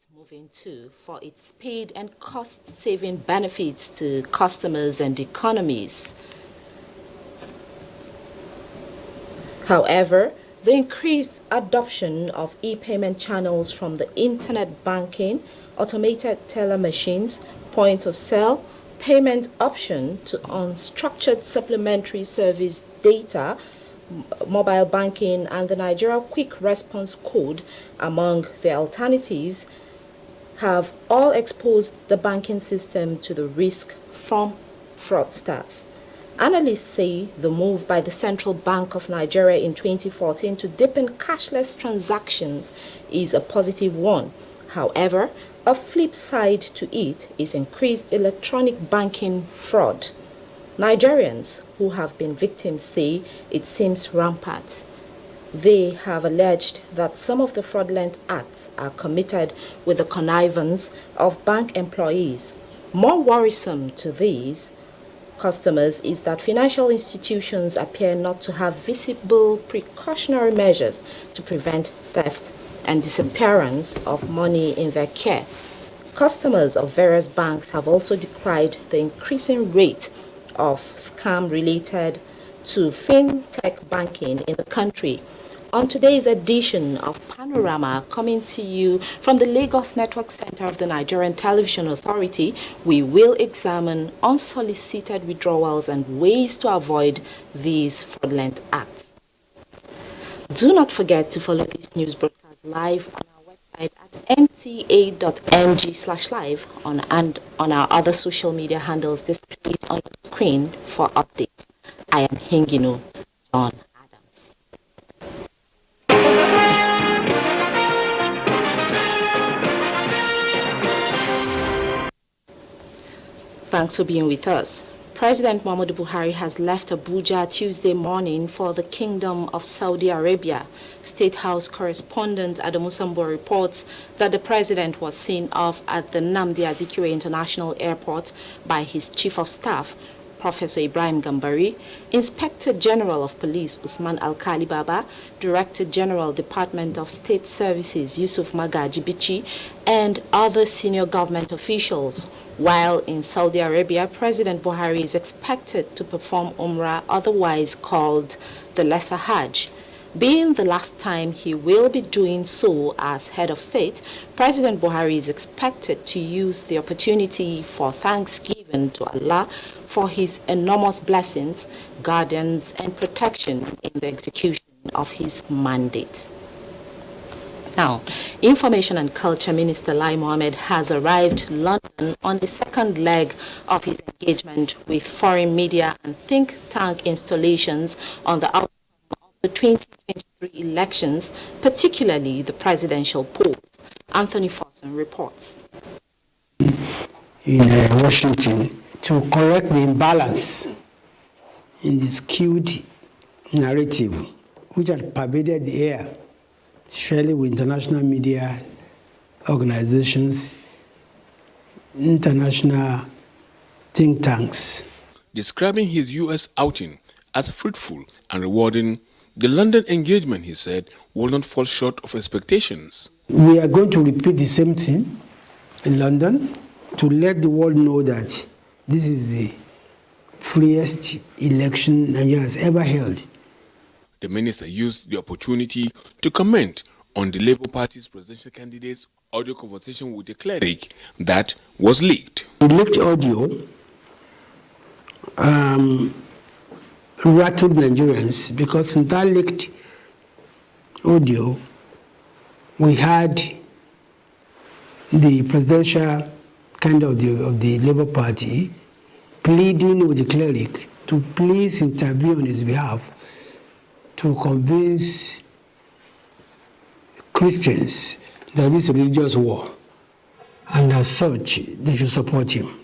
is moving to for its speed and cost-saving benefits to customers and economies. However, the increased adoption of e-payment channels from the internet banking, automated teller machines, point of sale, payment option to unstructured supplementary service data, mobile banking, and the Nigeria Quick Response Code, among the alternatives, have all exposed the banking system to the risk from fraudsters. Analysts say the move by the Central Bank of Nigeria in 2014 to deepen cashless transactions is a positive one. However, a flip side to it is increased electronic banking fraud. Nigerians who have been victims say it seems rampant. They have alleged that some of the fraudulent acts are committed with the connivance of bank employees. More worrisome to these customers is that financial institutions appear not to have visible precautionary measures to prevent theft and disappearance of money in their care. Customers of various banks have also decried the increasing rate of scam related to fintech banking in the country. On today's edition of Panorama, coming to you from the Lagos Network Center of the Nigerian Television Authority, we will examine unsolicited withdrawals and ways to avoid these fraudulent acts. Do not forget to follow this news broadcast live on our website at nta.ng/live and on our other social media handles displayed on your screen for updates. I am Hingino John. Thanks for being with us. President Muhammadu Buhari has left Abuja Tuesday morning for the Kingdom of Saudi Arabia. State House correspondent Adamu Sambo reports that the president was seen off at the Nnamdi Azikiwe International Airport by his Chief of Staff, Professor Ibrahim Gambari, Inspector General of Police Usman Alkali Baba, Director General Department of State Services Yusuf Magaji Bichi, and other senior government officials. While in Saudi Arabia, President Buhari is expected to perform Umrah, otherwise called the Lesser Hajj. Being the last time he will be doing so as head of state, President Buhari is expected to use the opportunity for thanksgiving to Allah for his enormous blessings, guidance, and protection in the execution of his mandate. Now, Information and Culture Minister Lai Mohammed has arrived in London on the second leg of his engagement with foreign media and think tank installations on the outcome of the 2023 elections, particularly the presidential polls. Anthony Fossen reports. In Washington, to correct the imbalance in the skewed narrative which had pervaded the air, surely with international media organizations, international think tanks. Describing his U.S. outing as fruitful and rewarding, the London engagement, he said, will not fall short of expectations. We are going to repeat the same thing in London to let the world know that this is the freest election Nigeria has ever held. The minister used the opportunity to comment on the Labour Party's presidential candidate's audio conversation with a cleric that was leaked. The leaked audio rattled Nigerians because in that leaked audio, we had the presidential candidate of the Labour Party pleading with the cleric to please intervene on his behalf to convince Christians that this is a religious war, and as such, they should support him.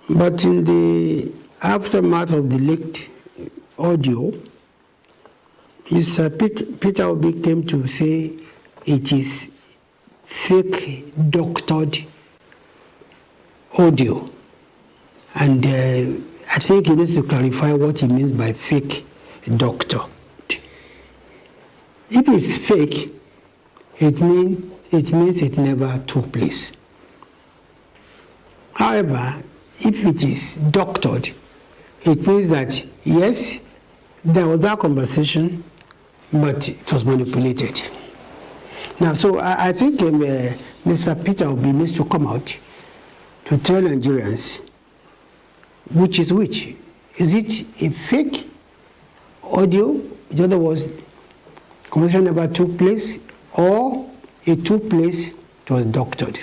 But in the aftermath of the leaked audio, Mr. Peter Obi came to say it is fake doctored audio. And I think he needs to clarify what he means by fake doctor. If it's fake, it means it never took place. However, if it is doctored, it means that, yes, there was that conversation, but it was manipulated. Now, so I think Mr. Peter Obi needs to come out to tell Nigerians which is which. Is it a fake audio? In other words, conversation never took place, or it took place, it was doctored.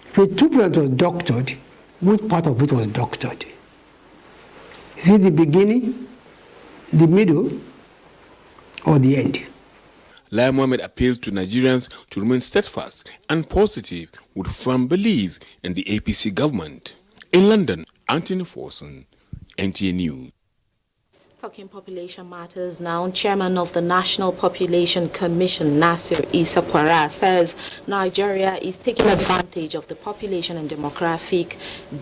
If it took place, it was doctored, which part of it was doctored? Is it the beginning, the middle, or the end? Lai Mohammed appealed to Nigerians to remain steadfast and positive with firm belief in the APC government. In London, Anthony Forson, NTA News. Talking population matters now, Chairman of the National Population Commission, Nasir Isa Kwara, says Nigeria is taking advantage of the population and demographic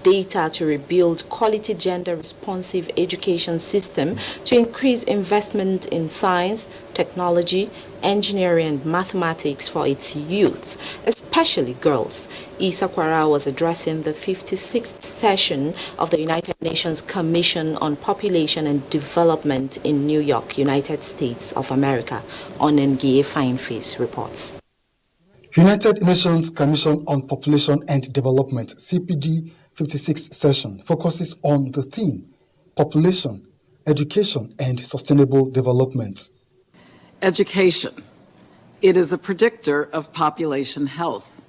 data to rebuild quality gender-responsive education system to increase investment in science, technology, engineering and mathematics for its youth, especially girls. Isa Kwara was addressing the 56th session of the United Nations Commission on Population and Development in New York, United States of America. On NTA Fineface reports. United Nations Commission on Population and Development, CPD 56th session, focuses on the theme, population, education and sustainable development. Education. It is a predictor of population health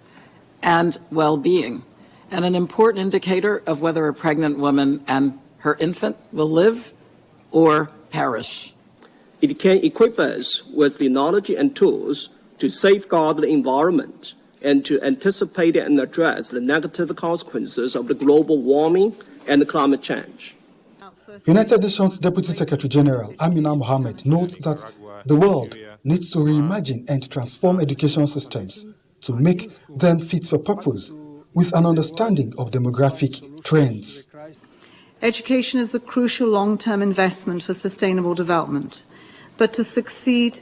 and well-being, and an important indicator of whether a pregnant woman and her infant will live or perish. It can equip us with the knowledge and tools to safeguard the environment and to anticipate and address the negative consequences of the global warming and climate change. United Nations Deputy Secretary General Amina Mohammed notes that the world needs to reimagine and transform education systems to make them fit for purpose with an understanding of demographic trends. Education is a crucial long-term investment for sustainable development, but to succeed,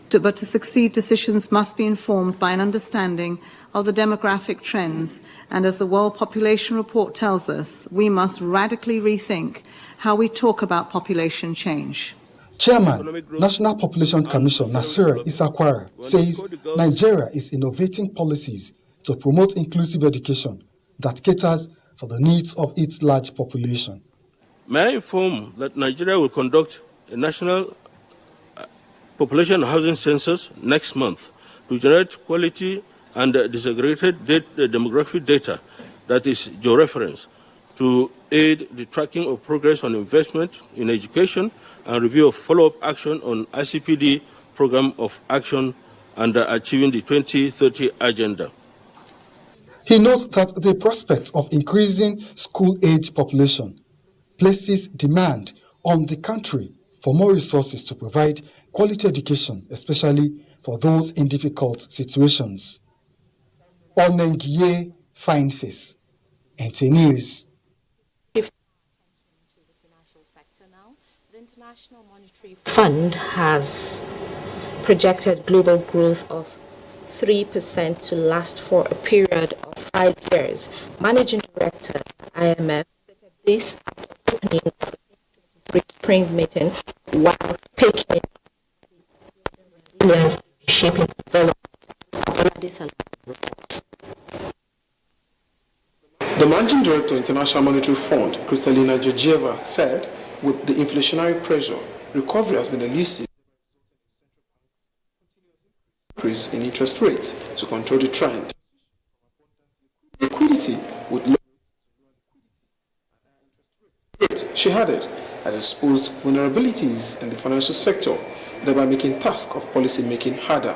decisions must be informed by an understanding of the demographic trends, and as the World Population Report tells us, we must radically rethink how we talk about population change. Chairman, National Population Commission Nasir Isa Kwara says Nigeria is innovating policies to promote inclusive education that caters for the needs of its large population. May I inform that Nigeria will conduct a national population and housing census next month to generate quality and disaggregated demographic data that is georeference to aid the tracking of progress on investment in education and review of follow-up action on ICPD program of action and achieving the 2030 agenda. He notes that the prospect of increasing school-age population places demand on the country for more resources to provide quality education, especially for those in difficult situations. Onengie Fineface, NTA News. The International Monetary Fund has projected global growth of 3% to last for a period of 5 years. Managing Director IMF stated this at the opening of the spring meeting while speaking on resilience shaping development. The Managing Director of International Monetary Fund, Kristalina Georgieva, said with the inflationary pressure, recovery has been elusive. Increase in interest rates to control the trend. Liquidity would lower. She added, has exposed vulnerabilities in the financial sector, thereby making task of policy making harder.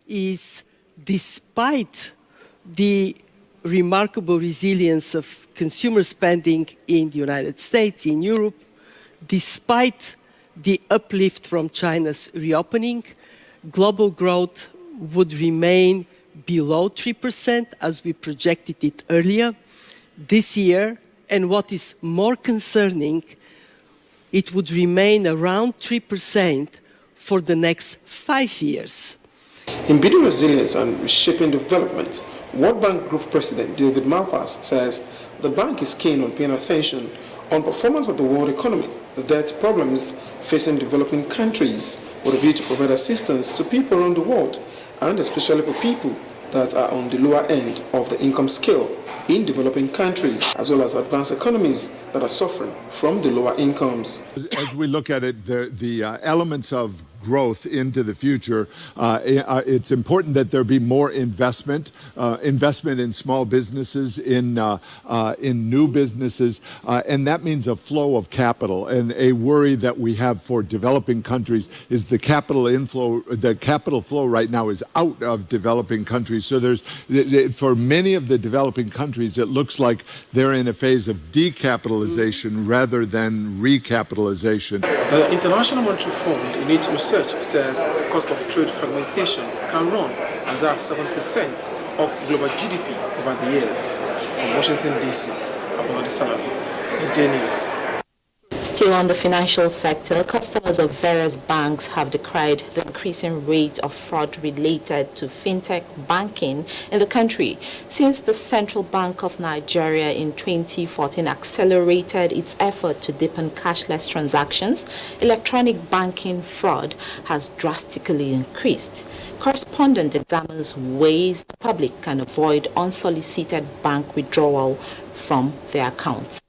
Is despite the remarkable resilience of consumer spending in the United States, in Europe, despite the uplift from China's reopening, global growth would remain below 3% as we projected it earlier this year. And what is more concerning, it would remain around 3% for the next 5 years. In building resilience and shaping development, World Bank Group President David Malpass says the bank is keen on paying attention on performance of the world economy, the debt problems facing developing countries, with a view to provide assistance to people around the world, and especially for people that are on the lower end of the income scale in developing countries, as well as advanced economies that are suffering from the lower incomes. As we look at it, the elements of growth into the future, it's important that there be more investment in small businesses, in new businesses, and that means a flow of capital. And a worry that we have for developing countries is the capital inflow. The capital flow right now is out of developing countries. So for many of the developing countries, it looks like they're in a phase of decapitalization rather than recapitalization. The International Monetary Fund, in its research, says cost of trade fragmentation can run as high as 7% of global GDP over the years. From Washington, D.C., Abuja, NTA News. Still on the financial sector, customers of various banks have decried the increasing rate of fraud related to fintech banking in the country since the Central Bank of Nigeria in 2014 accelerated its effort to deepen cashless transactions. Electronic banking fraud has drastically increased. Correspondent examines ways the public can avoid unsolicited bank withdrawal from their accounts.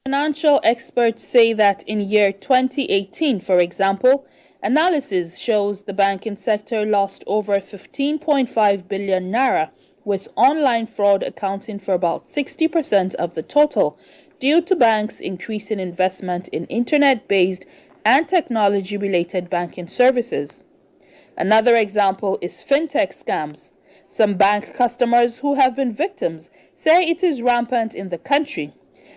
Financial experts say that in year 2018, for example, analysis shows the banking sector lost over 15.5 billion naira, with online fraud accounting for about 60% of the total, due to banks increasing investment in internet-based and technology-related banking services. Another example is fintech scams. Some bank customers who have been victims say it is rampant in the country.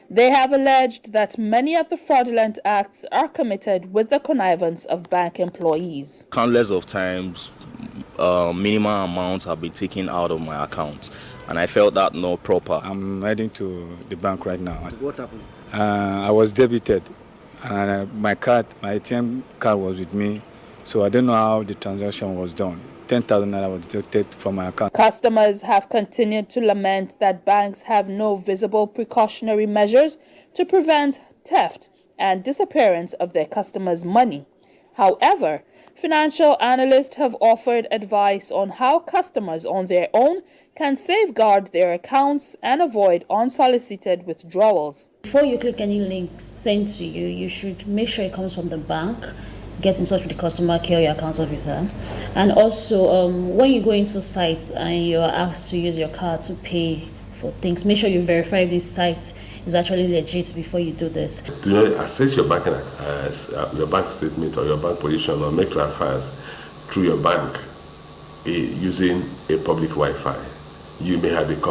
They have alleged that many of the fraudulent acts are committed with the connivance of bank employees. Countless of times, minimal amounts have been taken out of my accounts, and I felt that not proper. I'm heading to the bank right now. What happened? I was debited, and my ATM card was with me, so I don't know how the transaction was done. 10,000 naira was deducted from my account. Customers have continued to lament that banks have no visible precautionary measures to prevent theft and disappearance of their customers' money. However, financial analysts have offered advice on how customers on their own can safeguard their accounts and avoid unsolicited withdrawals. Before you click any link sent to you, you should make sure it comes from the bank. Get in touch with the customer care or your account officer. And also, when you go into sites and you are asked to use your card to pay for things, make sure you verify if this site is actually legit before you do this. Do you access your banking, your bank statement or your bank position, or make transfers through your bank using a public Wi-Fi? You may have been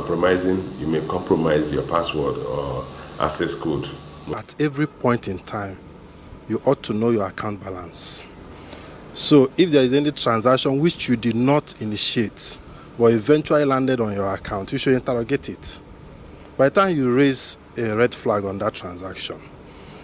you may compromise your password or access code. At every point in time, you ought to know your account balance. So if there is any transaction which you did not initiate but eventually landed on your account, you should interrogate it. By the time you raise a red flag on that transaction,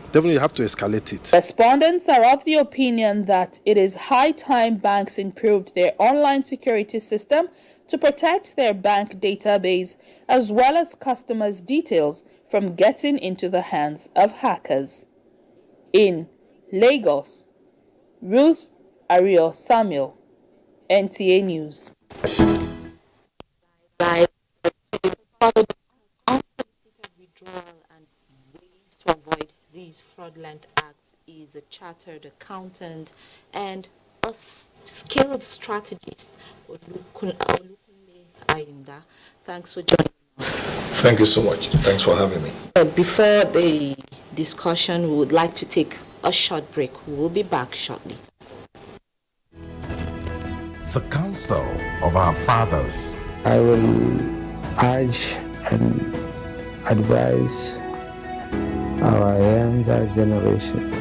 definitely you have to escalate it. Respondents are of the opinion that it is high time banks improved their online security system to protect their bank database as well as customers' details from getting into the hands of hackers. In Lagos, Ruth Ario Samuel, NTA News. Unsolicited withdrawal and ways to avoid these fraudulent acts is a chartered accountant and a skilled strategist. Thanks for joining us. Thank you so much. Thanks for having me. Before the discussion, we would like to take a short break. We will be back shortly. The counsel of our fathers. I will urge and advise our younger generation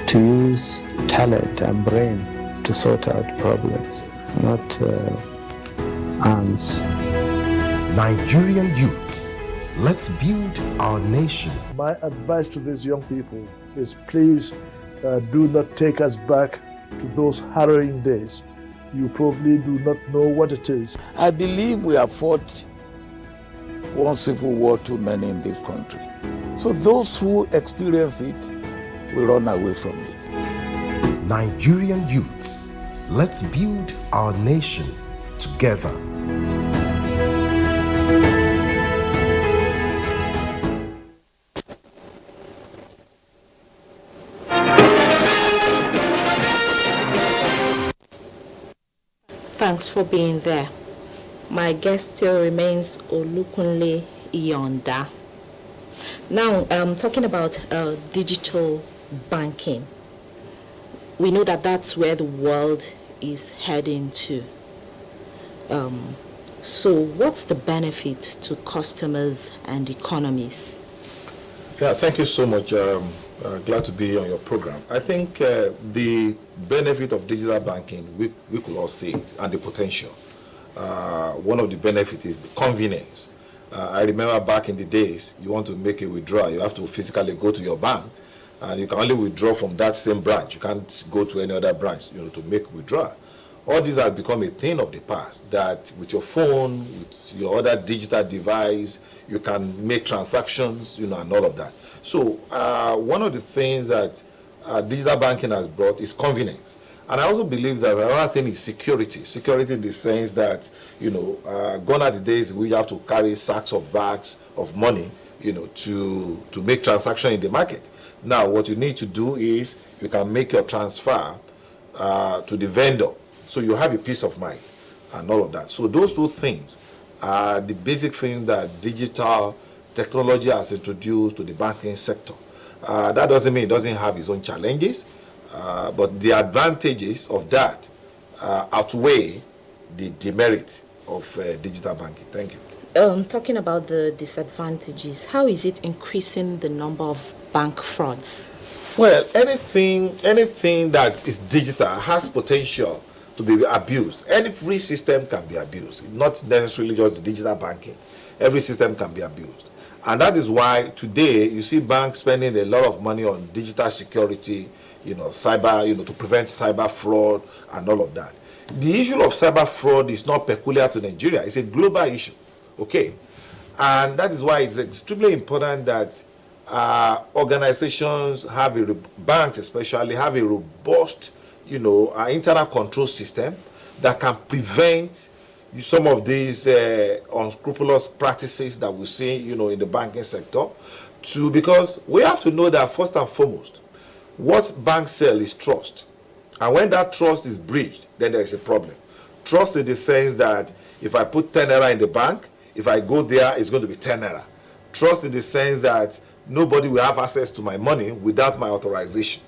to use talent and brain to sort out problems, not arms. Nigerian youths, let's build our nation. My advice to these young people is please do not take us back to those harrowing days you probably do not know what it is. I believe we have fought one civil war too many in this country. So those who experience it will run away from it. Nigerian youths, let's build our nation together. Thanks for being there. My guest still remains Olukunle Iyonda. Now, talking about digital banking. We know that that's where the world is heading to. So what's the benefit to customers and economies? Yeah, thank you so much. Glad to be on your program. I think the benefit of digital banking, we could all see it, and the potential. One of the benefits is the convenience. I remember back in the days, you want to make a withdrawal, you have to physically go to your bank, and you can only withdraw from that same branch. You can't go to any other branch, to make withdrawal. All these has become a thing of the past, that with your phone, with your other digital device, you can make transactions, and all of that. So one of the things that digital banking has brought is convenience. And I also believe that another thing is security. Security in the sense that, gone are the days we have to carry sacks of bags of money, to make transactions in the market. Now, what you need to do is you can make your transfer to the vendor. So you have a peace of mind and all of that. So those two things are the basic things that digital technology has introduced to the banking sector. That doesn't mean it doesn't have its own challenges, but the advantages of that outweigh the demerit of digital banking. Thank you. Talking about the disadvantages, how is it increasing the number of bank frauds? Well, anything that is digital has potential to be abused. Every system can be abused, not necessarily just the digital banking. Every system can be abused. And that is why today you see banks spending a lot of money on digital security, cyber, to prevent cyber fraud and all of that. The issue of cyber fraud is not peculiar to Nigeria. It's a global issue, okay? And that is why it's extremely important that organizations banks especially, have a robust, internal control system that can prevent some of these unscrupulous practices that we see, in the banking sector. Because we have to know that first and foremost, what banks sell is trust. And when that trust is breached, then there is a problem. Trust in the sense that if I put 10 naira in the bank, if I go there, it's going to be 10 naira. Trust in the sense that nobody will have access to my money without my authorization.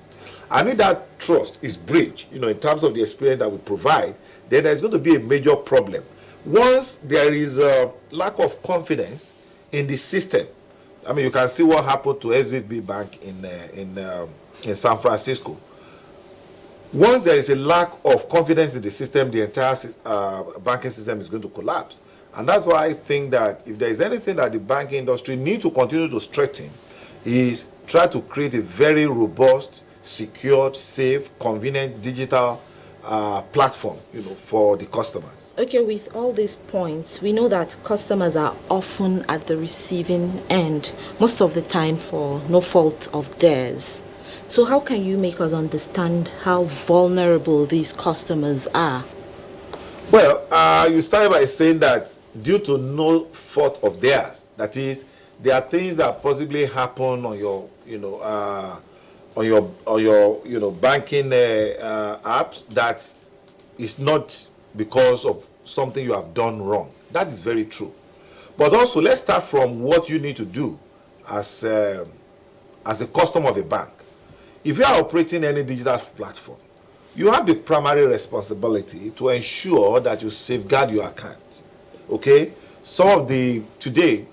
And if that trust is breached, in terms of the experience that we provide, then there's going to be a major problem. Once there is a lack of confidence in the system, I mean, you can see what happened to SVB Bank in San Francisco. Once there is a lack of confidence in the system, the entire banking system is going to collapse. And that's why I think that if there is anything that the banking industry needs to continue to strengthen, is try to create a very robust, secured, safe, convenient digital platform, for the customers. Okay, with all these points, we know that customers are often at the receiving end, most of the time for no fault of theirs. So how can you make us understand how vulnerable these customers are? Well, you start by saying that due to no fault of theirs, that is, there are things that possibly happen on your, banking apps that is not because of something you have done wrong. That is very true. But also, let's start from what you need to do as a customer of a bank. If you are operating any digital platform, you have the primary responsibility to ensure that you safeguard your account. Okay? Today,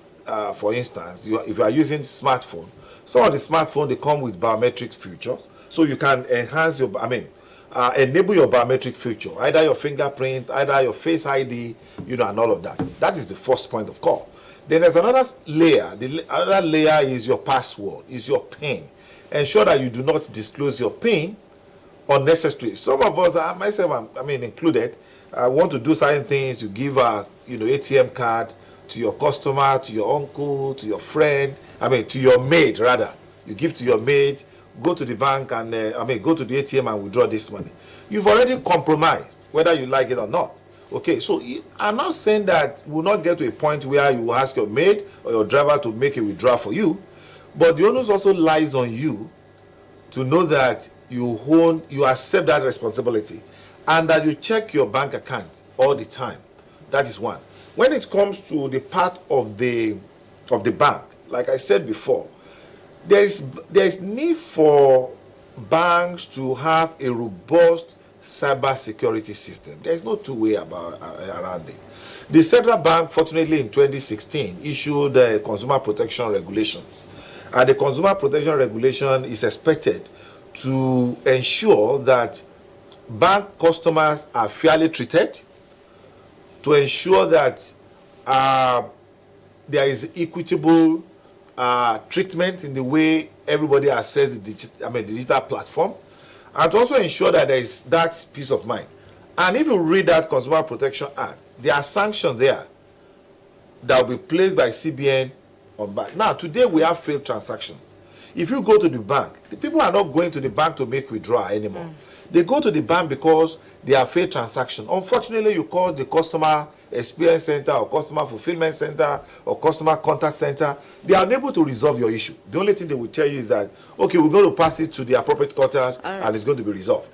for instance, if you are using smartphone, some of the smartphone, they come with biometric features, so you can enhance enable your biometric feature, either your fingerprint, either your face ID, and all of that. That is the first point of call. Then there's another layer. The other layer is your password, is your PIN. Ensure that you do not disclose your PIN unnecessary. Some of us, myself, I mean included, want to do certain things. You give a ATM card to your customer, to your uncle, to your friend. To your maid rather. You give to your maid. Go to the bank and go to the ATM and withdraw this money. You've already compromised, whether you like it or not. Okay, so I'm not saying that we'll not get to a point where you ask your maid or your driver to make a withdrawal for you, but the onus also lies on you to know that you accept that responsibility and that you check your bank account all the time. That is one. When it comes to the part of the bank, like I said before, there is need for banks to have a robust cyber security system. There is no two-way around it. The central bank, fortunately, in 2016, issued consumer protection regulations, and the consumer protection regulation is expected to ensure that bank customers are fairly treated, to ensure that there is equitable treatment in the way everybody accesses the digital platform, and to also ensure that there is that peace of mind. And if you read that Consumer Protection Act, there are sanctions there that will be placed by CBN on bank. Now, today we have failed transactions. If you go to the bank, the people are not going to the bank to make withdrawal anymore. They go to the bank because they are failed transactions. Unfortunately, you call the customer experience center or customer fulfillment center or customer contact center, they are unable to resolve your issue. The only thing they will tell you is that, okay, we're going to pass it to the appropriate quarters and it's going to be resolved.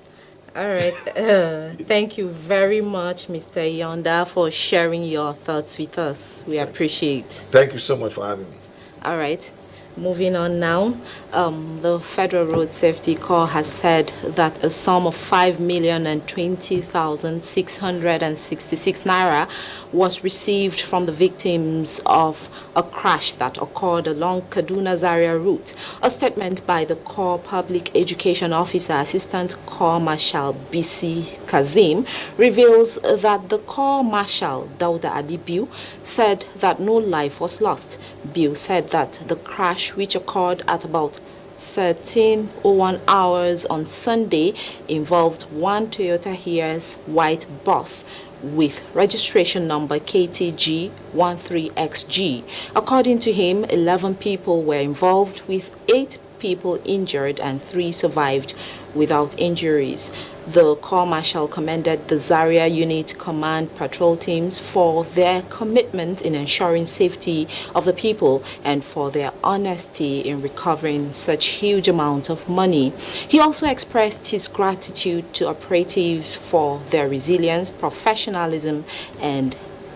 All right. Thank you very much, Mr. Yonda, for sharing your thoughts with us. We appreciate. Thank you so much for having me. All right. Moving on now, the Federal Road Safety Corps has said that a sum of 5,020,666 naira was received from the victims of a crash that occurred along Kaduna-Zaria route. A statement by the Corps Public Education Officer, Assistant Corps Marshal BC Kazim, reveals that the Corps Marshal Dauda Alibiu said that no life was lost. Biu said that the crash, which occurred at about 13:01 hours on Sunday, involved one Toyota Hiace white bus with registration number KTG 13XG. According to him, 11 people were involved, with 8 people injured and 3 survived without injuries. The Corps Marshal commended the Zaria Unit Command patrol teams for their commitment in ensuring safety of the people and for their honesty in recovering such huge amounts of money. He also expressed his gratitude to operatives for their resilience, professionalism, and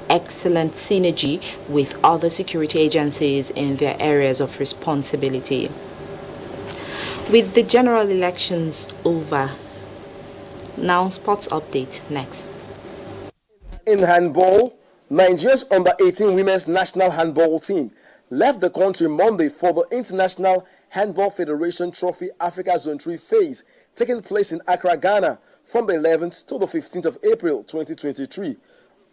excellent synergy with other security agencies in their areas of responsibility. With the general elections over, now sports update next. In handball, Nigeria's under-18 women's national handball team left the country Monday for the International Handball Federation Trophy Africa Zone 3 phase, taking place in Accra, Ghana, from the 11th to the 15th of April 2023.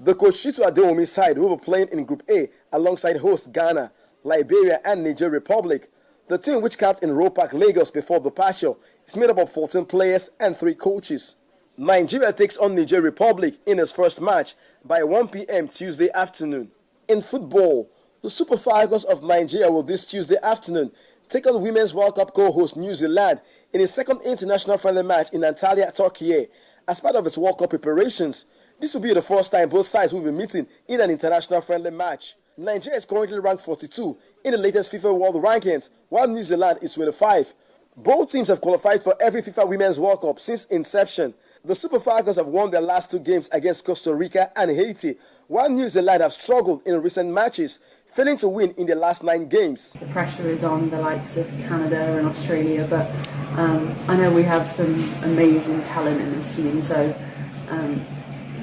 The Kochitu Adeomi side will be playing in Group A alongside host Ghana, Liberia, and Niger Republic. The team, which camped in Roe Park, Lagos before the departure, is made up of 14 players and 3 coaches. Nigeria takes on Niger Republic in its first match by 1 p.m. Tuesday afternoon. In football, the Super Falcons of Nigeria will this Tuesday afternoon take on Women's World Cup co-host New Zealand in its second international friendly match in Antalya, Turkey. As part of its World Cup preparations, this will be the first time both sides will be meeting in an international friendly match. Nigeria is currently ranked 42 in the latest FIFA World Rankings, while New Zealand is 25. Both teams have qualified for every FIFA Women's World Cup since inception. The Super Falcons have won their last 2 games against Costa Rica and Haiti, while New Zealand have struggled in recent matches, failing to win in their last 9 games. The pressure is on the likes of Canada and Australia, but I know we have some amazing talent in this team, so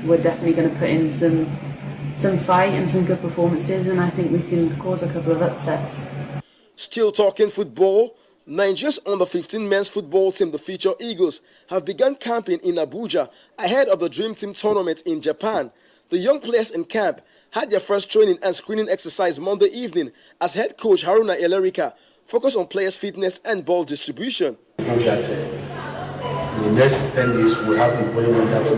we're definitely going to put in some fight and some good performances, and I think we can cause a couple of upsets. Still talking football, Nigeria's under-15 men's football team, the Future Eagles, have begun camping in Abuja ahead of the Dream Team tournament in Japan. The young players in camp had their first training and screening exercise Monday evening as head coach Haruna Elerika focused on players' fitness and ball distribution. Hope that In the next 10 days, we'll have a very wonderful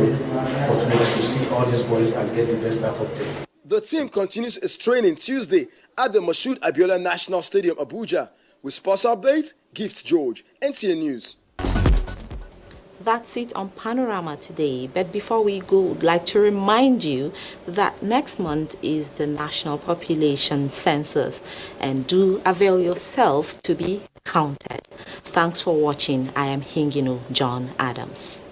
opportunity to see all these boys and get the best out of them. The team continues its training Tuesday at the Moshood Abiola National Stadium, Abuja. With sports updates, Gift George, NTA News. That's it on Panorama today. But before we go, I'd like to remind you that next month is the National Population Census, and do avail yourself to be counted. Thanks for watching. I am Hingino John Adams.